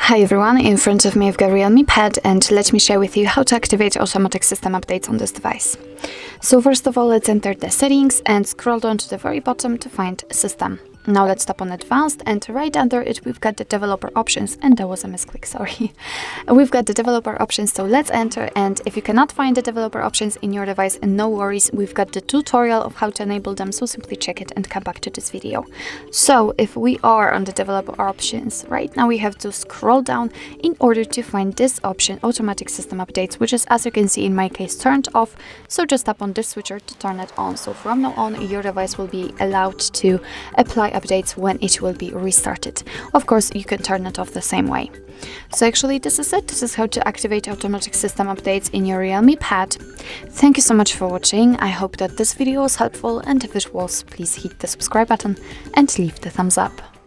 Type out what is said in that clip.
Hi everyone, in front of me I've got REALME Pad, and let me share with you how to activate automatic system updates on this device. So first of all, let's enter the settings and scroll down to the very bottom to find system. Now let's tap on advanced, and right under it we've got the developer options, and that was a misclick, sorry. We've got the developer options, so let's enter, and if you cannot find the developer options in your device, no worries, we've got the tutorial of how to enable them, so simply check it and come back to this video. So if we are on the developer options, right now we have to scroll down in order to find this option, automatic system updates, which is, as you can see in my case, turned off, so just tap on this switcher to turn it on. So from now on your device will be allowed to apply updates when it will be restarted. Of course, you can turn it off the same way. So actually this is it. This is how to activate automatic system updates in your REALME Pad. Thank you so much for watching. I hope that this video was helpful, and if it was, please hit the subscribe button and leave the thumbs up.